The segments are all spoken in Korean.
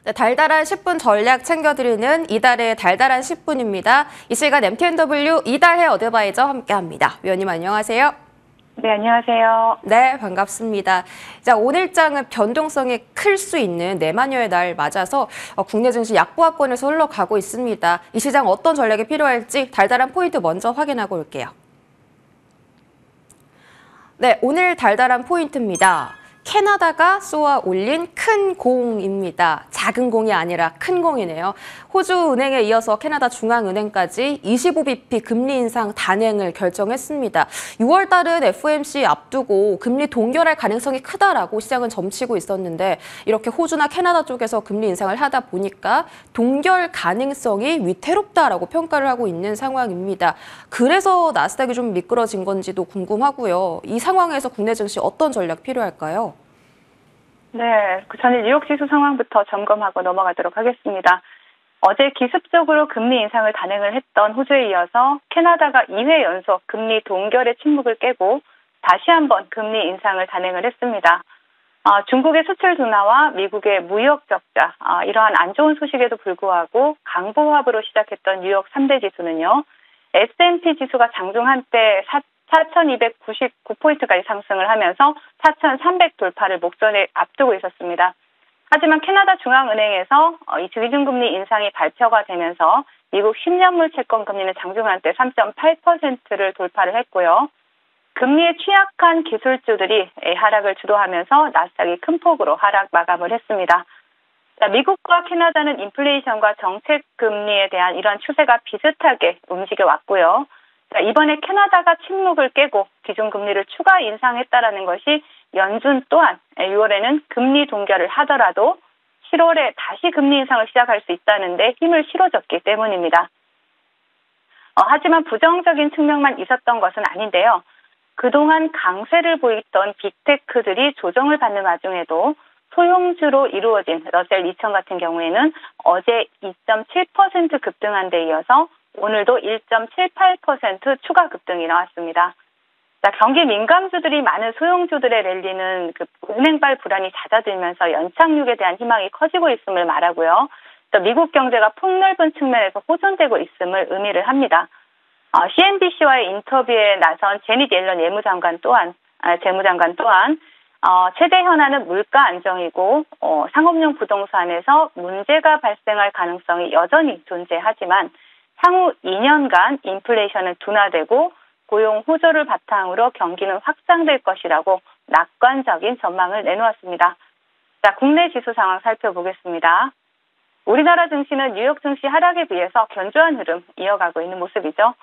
네, 달달한 10분 전략 챙겨드리는 이달의 달달한 10분입니다. 이 시간 MTNW 이달해 어드바이저 함께합니다. 위원님 안녕하세요. 네, 안녕하세요. 네, 반갑습니다. 자, 오늘장은 변동성이 클 수 있는 내마녀의 날 맞아서 국내 증시 약보합권에서 흘러가고 있습니다. 이 시장 어떤 전략이 필요할지 달달한 포인트 먼저 확인하고 올게요. 네, 오늘 달달한 포인트입니다. 캐나다가 쏘아 올린 큰 공입니다. 작은 공이 아니라 큰 공이네요. 호주 은행에 이어서 캐나다 중앙은행까지 25bp 금리 인상 단행을 결정했습니다. 6월 달은 FOMC 앞두고 금리 동결할 가능성이 크다라고 시장은 점치고 있었는데 이렇게 호주나 캐나다 쪽에서 금리 인상을 하다 보니까 동결 가능성이 위태롭다라고 평가를 하고 있는 상황입니다. 그래서 나스닥이 좀 미끄러진 건지도 궁금하고요. 이 상황에서 국내 증시 어떤 전략 필요할까요? 네, 전일 뉴욕 지수 상황부터 점검하고 넘어가도록 하겠습니다. 어제 기습적으로 금리 인상을 단행을 했던 호주에 이어서 캐나다가 2회 연속 금리 동결의 침묵을 깨고 다시 한번 금리 인상을 단행을 했습니다. 중국의 수출 둔화와 미국의 무역 적자, 이러한 안 좋은 소식에도 불구하고 강보합으로 시작했던 뉴욕 3대 지수는요. S&P 지수가 장중 한때 4,299포인트까지 상승을 하면서 4,300 돌파를 목전에 앞두고 있었습니다. 하지만 캐나다 중앙은행에서 이 기준금리 인상이 발표가 되면서 미국 10년물 채권 금리는 장중 한때 3.8%를 돌파를 했고요. 금리에 취약한 기술주들이 하락을 주도하면서 나스닥이 큰 폭으로 하락 마감을 했습니다. 미국과 캐나다는 인플레이션과 정책 금리에 대한 이러한 추세가 비슷하게 움직여 왔고요. 이번에 캐나다가 침묵을 깨고 기준금리를 추가 인상했다라는 것이 연준 또한 6월에는 금리 동결을 하더라도 7월에 다시 금리 인상을 시작할 수 있다는 데 힘을 실어줬기 때문입니다. 하지만 부정적인 측면만 있었던 것은 아닌데요. 그동안 강세를 보이던 빅테크들이 조정을 받는 와중에도 소형주로 이루어진 러셀 2000 같은 경우에는 어제 2.7% 급등한 데 이어서 오늘도 1.78% 추가 급등이 나왔습니다. 경기 민감주들이 많은 소형주들의 랠리는 은행발 불안이 잦아들면서 연착륙에 대한 희망이 커지고 있음을 말하고요. 또 미국 경제가 폭넓은 측면에서 호전되고 있음을 의미를 합니다. CNBC와의 인터뷰에 나선 제닛 옐런 재무장관 또한 최대 현안은 물가 안정이고 상업용 부동산에서 문제가 발생할 가능성이 여전히 존재하지만 향후 2년간 인플레이션은 둔화되고 고용 호조를 바탕으로 경기는 확장될 것이라고 낙관적인 전망을 내놓았습니다. 자, 국내 지수 상황 살펴보겠습니다. 우리나라 증시는 뉴욕 증시 하락에 비해서 견조한 흐름 이어가고 있는 모습이죠.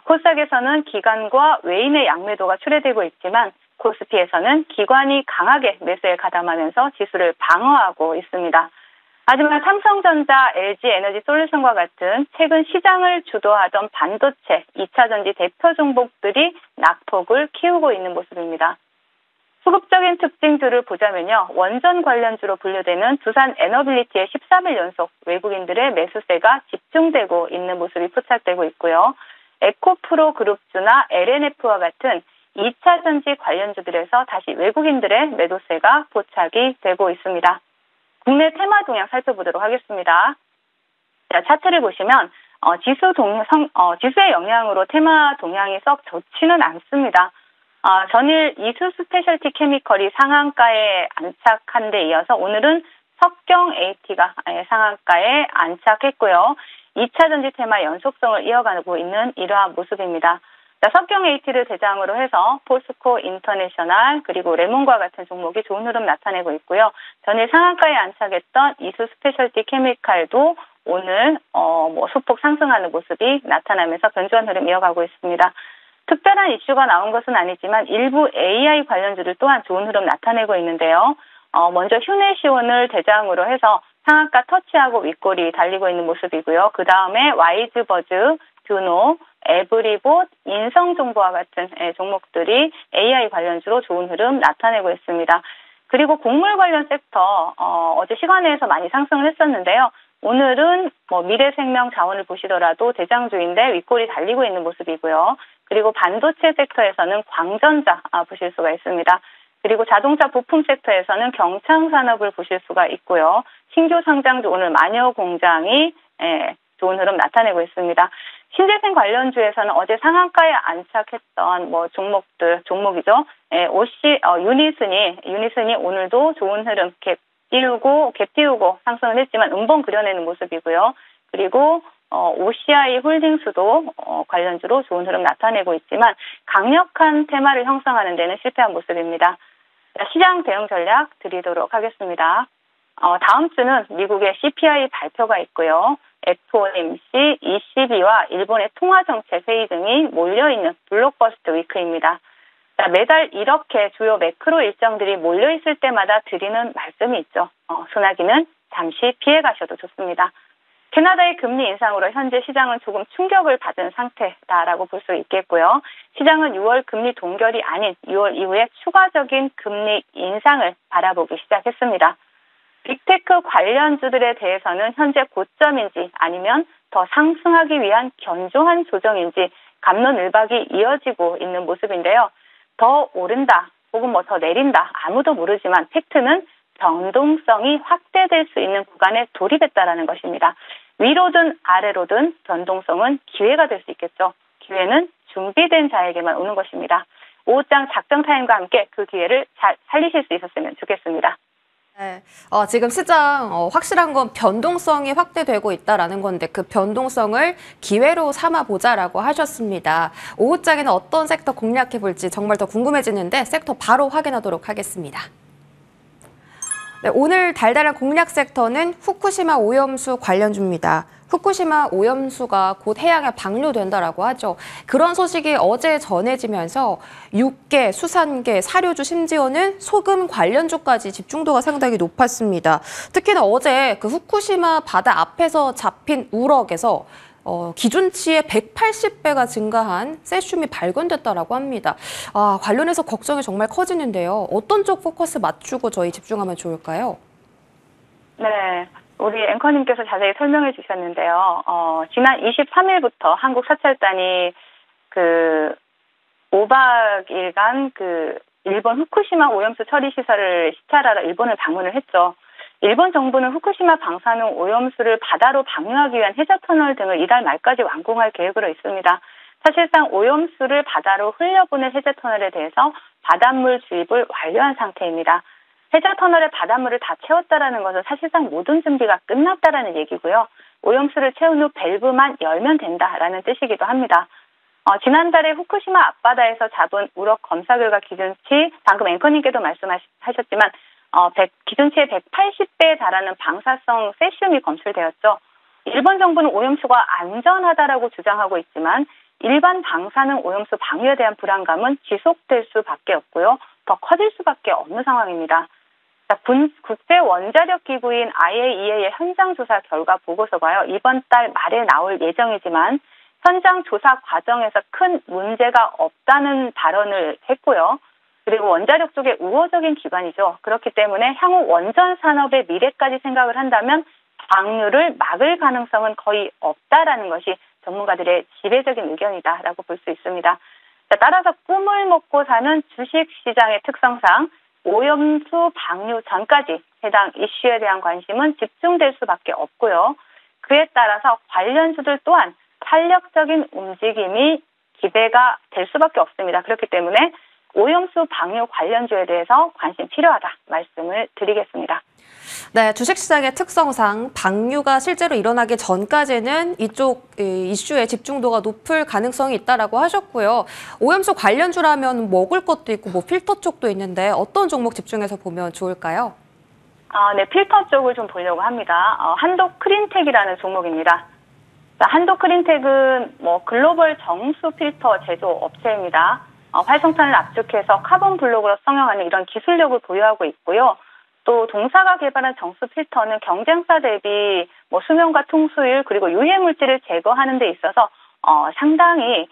코스닥에서는 기관과 외인의 양매도가 출회되고 있지만 코스피에서는 기관이 강하게 매수에 가담하면서 지수를 방어하고 있습니다. 하지만 삼성전자, LG에너지솔루션과 같은 최근 시장을 주도하던 반도체, 2차전지 대표 종목들이 낙폭을 키우고 있는 모습입니다. 수급적인 특징들을 보자면요. 원전 관련주로 분류되는 두산 에너빌리티의 13일 연속 외국인들의 매수세가 집중되고 있는 모습이 포착되고 있고요. 에코프로 그룹주나 LNF와 같은 2차전지 관련주들에서 다시 외국인들의 매도세가 포착이 되고 있습니다. 국내 테마 동향 살펴보도록 하겠습니다. 자, 차트를 보시면 지수의 영향으로 테마 동향이 썩 좋지는 않습니다. 전일 이수 스페셜티 케미컬이 상한가에 안착한 데 이어서 오늘은 석경 AT가 상한가에 안착했고요. 2차 전지 테마 연속성을 이어가고 있는 이러한 모습입니다. 자, 석경 AT를 대상으로 해서 포스코 인터내셔널 그리고 레몬과 같은 종목이 좋은 흐름 나타내고 있고요. 전일 상한가에 안착했던 이수 스페셜티 케미칼도 오늘 소폭 상승하는 모습이 나타나면서 견조한 흐름 이어가고 있습니다. 특별한 이슈가 나온 것은 아니지만 일부 AI 관련주들 또한 좋은 흐름 나타내고 있는데요. 먼저 휴네시온을 대상으로 해서 상한가 터치하고 윗골이 달리고 있는 모습이고요. 그 다음에 와이즈버즈, 듀노, 에브리봇, 인성정보와 같은 종목들이 AI 관련주로 좋은 흐름 나타내고 있습니다. 그리고 곡물 관련 섹터 어제 시간에서 많이 상승을 했었는데요. 오늘은 미래생명 자원을 보시더라도 대장주인데 윗골이 달리고 있는 모습이고요. 그리고 반도체 섹터에서는 광전자 보실 수가 있습니다. 그리고 자동차 부품 섹터에서는 경창산업을 보실 수가 있고요. 신규 상장주 오늘 마녀공장이 좋은 흐름 나타내고 있습니다. 신재생 관련주에서는 어제 상한가에 안착했던 종목이죠. 유니슨이 오늘도 좋은 흐름 갭 띄우고 상승을 했지만 음봉 그려내는 모습이고요. 그리고 OCI 홀딩스도 관련주로 좋은 흐름 나타내고 있지만 강력한 테마를 형성하는 데는 실패한 모습입니다. 시장 대응 전략 드리도록 하겠습니다. 다음 주는 미국의 CPI 발표가 있고요. FOMC, ECB와 일본의 통화정책 회의 등이 몰려있는 블록버스터 위크입니다. 매달 이렇게 주요 매크로 일정들이 몰려있을 때마다 드리는 말씀이 있죠. 소나기는 잠시 피해가셔도 좋습니다. 캐나다의 금리 인상으로 현재 시장은 조금 충격을 받은 상태다라고 볼 수 있겠고요. 시장은 6월 금리 동결이 아닌 6월 이후에 추가적인 금리 인상을 바라보기 시작했습니다. 빅테크 관련주들에 대해서는 현재 고점인지 아니면 더 상승하기 위한 견조한 조정인지 갑론을박이 이어지고 있는 모습인데요. 더 오른다 혹은 더 내린다 아무도 모르지만 팩트는 변동성이 확대될 수 있는 구간에 돌입했다라는 것입니다. 위로든 아래로든 변동성은 기회가 될 수 있겠죠. 기회는 준비된 자에게만 오는 것입니다. 오후장 작정 타임과 함께 그 기회를 잘 살리실 수 있었으면 좋겠습니다. 네. 지금 시장 확실한 건 변동성이 확대되고 있다라는 건데 그 변동성을 기회로 삼아보자라고 하셨습니다. 오후장에는 어떤 섹터 공략해 볼지 정말 더 궁금해지는데 섹터 바로 확인하도록 하겠습니다. 네, 오늘 달달한 공략 섹터는 후쿠시마 오염수 관련주입니다. 후쿠시마 오염수가 곧 해양에 방류된다라고 하죠. 그런 소식이 어제 전해지면서 육계, 수산계, 사료주 심지어는 소금 관련주까지 집중도가 상당히 높았습니다. 특히나 어제 그 후쿠시마 바다 앞에서 잡힌 우럭에서 기준치의 180배가 증가한 세슘이 발견됐다라고 합니다. 관련해서 걱정이 정말 커지는데요. 어떤 쪽 포커스 맞추고 저희 집중하면 좋을까요? 네. 우리 앵커님께서 자세히 설명해 주셨는데요. 지난 23일부터 한국 사찰단이 5박일간 일본 후쿠시마 오염수 처리 시설을 시찰하러 일본을 방문을 했죠. 일본 정부는 후쿠시마 방사능 오염수를 바다로 방류하기 위한 해저터널 등을 이달 말까지 완공할 계획으로 있습니다. 사실상 오염수를 바다로 흘려보낼 해저터널에 대해서 바닷물 주입을 완료한 상태입니다. 해저터널의 바닷물을 다 채웠다라는 것은 사실상 모든 준비가 끝났다라는 얘기고요. 오염수를 채운 후 밸브만 열면 된다라는 뜻이기도 합니다. 지난달에 후쿠시마 앞바다에서 잡은 우럭 검사 결과 기준치, 방금 앵커님께도 말씀하셨지만 기준치의 180배에 달하는 방사성 세슘이 검출되었죠. 일본 정부는 오염수가 안전하다라고 주장하고 있지만 일반 방사능 오염수 방류에 대한 불안감은 지속될 수밖에 없고요. 더 커질 수밖에 없는 상황입니다. 국제원자력기구인 IAEA의 현장조사 결과 보고서가요. 이번 달 말에 나올 예정이지만 현장 조사 과정에서 큰 문제가 없다는 발언을 했고요. 그리고 원자력 쪽에 우호적인 기관이죠. 그렇기 때문에 향후 원전 산업의 미래까지 생각을 한다면 방류를 막을 가능성은 거의 없다라는 것이 전문가들의 지배적인 의견이다라고 볼 수 있습니다. 따라서 꿈을 먹고 사는 주식시장의 특성상 오염수 방류 전까지 해당 이슈에 대한 관심은 집중될 수밖에 없고요. 그에 따라서 관련주들 또한 탄력적인 움직임이 기대가 될 수밖에 없습니다. 그렇기 때문에 오염수 방류 관련주에 대해서 관심 필요하다 말씀을 드리겠습니다. 네, 주식시장의 특성상 방류가 실제로 일어나기 전까지는 이쪽 이슈에 집중도가 높을 가능성이 있다라고 하셨고요. 오염수 관련주라면 먹을 것도 있고 필터 쪽도 있는데 어떤 종목 집중해서 보면 좋을까요? 네, 필터 쪽을 좀 보려고 합니다. 한독크린텍이라는 종목입니다. 한독크린텍은 글로벌 정수 필터 제조 업체입니다. 활성탄을 압축해서 카본 블록으로 성형하는 이런 기술력을 보유하고 있고요. 또 동사가 개발한 정수 필터는 경쟁사 대비 수명과 통수율 그리고 유해 물질을 제거하는 데 있어서 상당히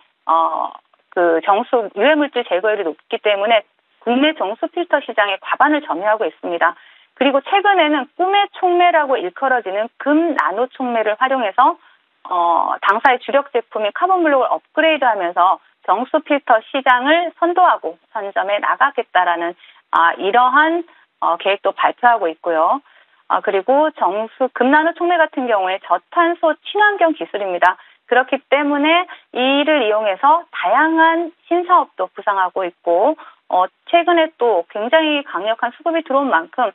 유해 물질 제거율이 높기 때문에 국내 정수 필터 시장에 과반을 점유하고 있습니다. 그리고 최근에는 꿈의 촉매라고 일컬어지는 금 나노 촉매를 활용해서 당사의 주력 제품인 카본 블록을 업그레이드하면서 정수 필터 시장을 선도하고 선점해 나가겠다라는 이러한 계획도 발표하고 있고요. 그리고 정수, 금나노 촉매 같은 경우에 저탄소 친환경 기술입니다. 그렇기 때문에 이를 이용해서 다양한 신사업도 부상하고 있고, 최근에 또 굉장히 강력한 수급이 들어온 만큼,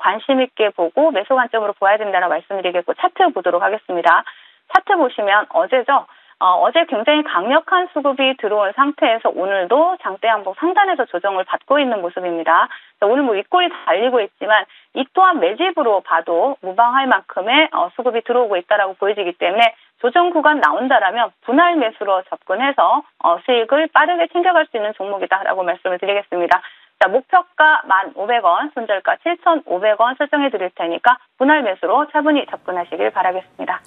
관심 있게 보고 매수 관점으로 보아야 된다고 말씀드리겠고, 차트 보도록 하겠습니다. 차트 보시면 어제죠. 어제 굉장히 강력한 수급이 들어온 상태에서 오늘도 장대 양봉 상단에서 조정을 받고 있는 모습입니다. 오늘 윗골이 달리고 있지만 이 또한 매집으로 봐도 무방할 만큼의 수급이 들어오고 있다라고 보여지기 때문에 조정 구간 나온다라면 분할 매수로 접근해서 수익을 빠르게 챙겨갈 수 있는 종목이다라고 말씀을 드리겠습니다. 자, 목표가 1,500원, 손절가 7,500원 설정해 드릴 테니까 분할 매수로 차분히 접근하시길 바라겠습니다.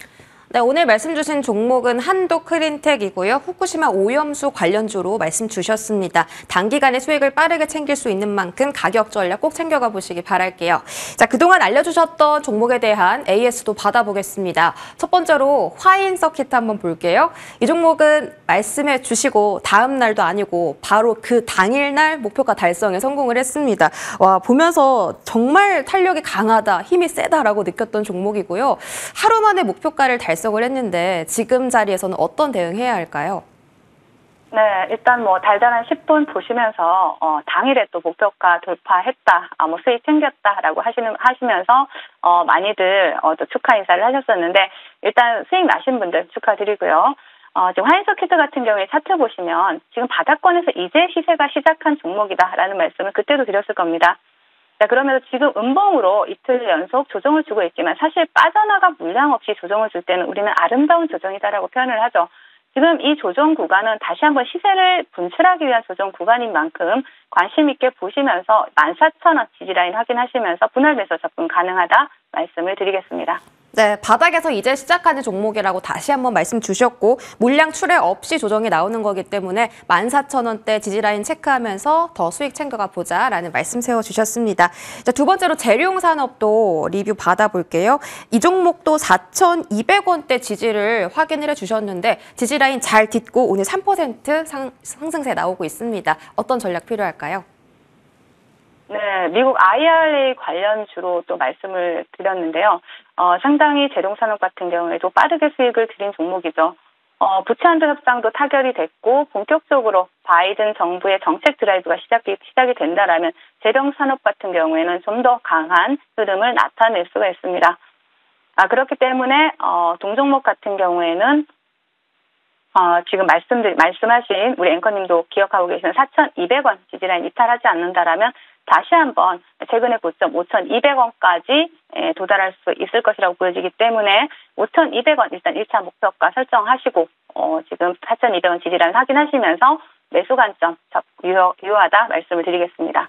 네, 오늘 말씀 주신 종목은 한도 크린텍이고요. 후쿠시마 오염수 관련주로 말씀 주셨습니다. 단기간에 수익을 빠르게 챙길 수 있는 만큼 가격 전략 꼭 챙겨가 보시기 바랄게요. 자, 그동안 알려주셨던 종목에 대한 AS도 받아보겠습니다. 첫 번째로 화인 서킷 한번 볼게요. 이 종목은 말씀해 주시고 다음 날도 아니고 바로 그 당일날 목표가 달성에 성공을 했습니다. 와, 보면서 정말 탄력이 강하다, 힘이 세다라고 느꼈던 종목이고요. 하루 만에 목표가를 달성을 했는데 지금 자리에서는 어떤 대응해야 할까요? 네, 일단 달달한 10분 보시면서 당일에 또 목표가 돌파했다, 수익 챙겼다라고 하시면서 많이들 또 축하 인사를 하셨었는데 일단 수익 나신 분들 축하드리고요. 지금 화인서킷 같은 경우에 차트 보시면 지금 바닥권에서 이제 시세가 시작한 종목이다라는 말씀을 그때도 드렸을 겁니다. 자, 그러면서 지금 음봉으로 이틀 연속 조정을 주고 있지만 사실 빠져나가 물량 없이 조정을 줄 때는 우리는 아름다운 조정이다라고 표현을 하죠. 지금 이 조정 구간은 다시 한번 시세를 분출하기 위한 조정 구간인 만큼 관심 있게 보시면서 14,000원 지지라인 확인하시면서 분할 매수 접근 가능하다 말씀을 드리겠습니다. 네, 바닥에서 이제 시작하는 종목이라고 다시 한번 말씀 주셨고 물량 출회 없이 조정이 나오는 거기 때문에 14,000원대 지지라인 체크하면서 더 수익 챙겨가 보자라는 말씀 세워주셨습니다. 자, 두 번째로 재룡산업도 리뷰 받아볼게요. 이 종목도 4,200원대 지지를 확인을 해주셨는데 지지라인 잘 딛고 오늘 3% 상승세 나오고 있습니다. 어떤 전략 필요할까요? 네, 미국 IRA 관련주로 또 말씀을 드렸는데요. 상당히 재룡산업 같은 경우에도 빠르게 수익을 드린 종목이죠. 부채 한도 협상도 타결이 됐고 본격적으로 바이든 정부의 정책 드라이브가 시작이 된다라면 재룡산업 같은 경우에는 좀 더 강한 흐름을 나타낼 수가 있습니다. 그렇기 때문에 동종목 같은 경우에는 지금 말씀하신 우리 앵커님도 기억하고 계시는 4,200원 지지라인 이탈하지 않는다라면 다시 한번 최근의 고점 5,200원까지 도달할 수 있을 것이라고 보여지기 때문에 5,200원 일단 1차 목표가 설정하시고 지금 4,200원 지지라인 확인하시면서 매수 관점 유효하다 말씀을 드리겠습니다.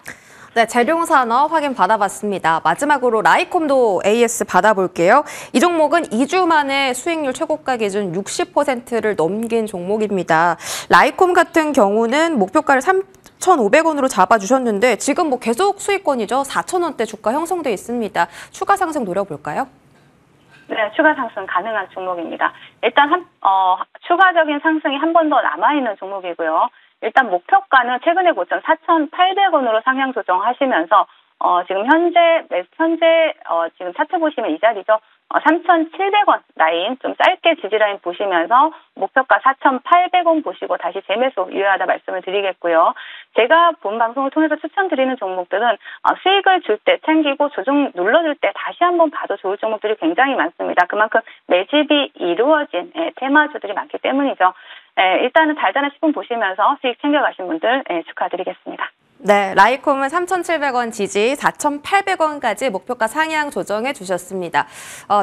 네, 재룡산업 확인 받아봤습니다. 마지막으로 라이콤도 AS 받아볼게요. 이 종목은 2주 만에 수익률 최고가 기준 60%를 넘긴 종목입니다. 라이콤 같은 경우는 목표가를 3,500원으로 잡아주셨는데 지금 계속 수익권이죠. 4,000원대 주가 형성돼 있습니다. 추가 상승 노려볼까요? 네, 추가 상승 가능한 종목입니다. 일단 추가적인 상승이 한 번 더 남아있는 종목이고요. 일단 목표가는 최근의 고점 4,800원으로 상향 조정하시면서 지금 현재 지금 차트 보시면 이 자리죠. 3,700원 라인 좀 짧게 지지라인 보시면서 목표가 4,800원 보시고 다시 재매수 유효하다 말씀을 드리겠고요. 제가 본 방송을 통해서 추천드리는 종목들은 수익을 줄 때 챙기고 조정 눌러줄 때 다시 한번 봐도 좋을 종목들이 굉장히 많습니다. 그만큼 매집이 이루어진 테마주들이 많기 때문이죠. 일단은 달달한 10분 보시면서 수익 챙겨가신 분들 축하드리겠습니다. 네, 라이콤은 3,700원 지지, 4,800원까지 목표가 상향 조정해 주셨습니다.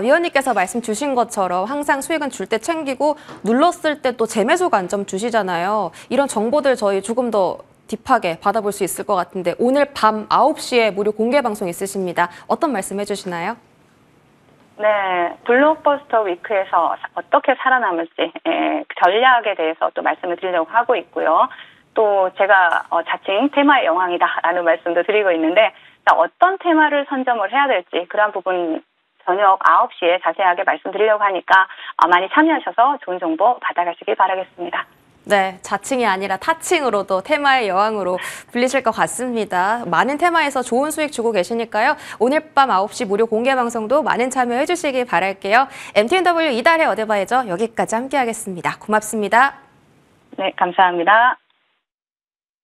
위원님께서 말씀 주신 것처럼 항상 수익은 줄 때 챙기고 눌렀을 때 또 재매수 관점 주시잖아요. 이런 정보들 저희 조금 더 딥하게 받아볼 수 있을 것 같은데 오늘 밤 9시에 무료 공개 방송 있으십니다. 어떤 말씀 해주시나요? 네, 블록버스터 위크에서 어떻게 살아남을지 전략에 대해서 또 말씀을 드리려고 하고 있고요. 또 제가 자칭 테마의 여왕이다라는 말씀도 드리고 있는데 어떤 테마를 선점을 해야 될지 그러한 부분 저녁 9시에 자세하게 말씀드리려고 하니까 많이 참여하셔서 좋은 정보 받아가시길 바라겠습니다. 네, 자칭이 아니라 타칭으로도 테마의 여왕으로 불리실 것 같습니다. 많은 테마에서 좋은 수익 주고 계시니까요. 오늘 밤 9시 무료 공개 방송도 많은 참여해 주시길 바랄게요. MTNW 이달의 어드바이저 여기까지 함께하겠습니다. 고맙습니다. 네, 감사합니다.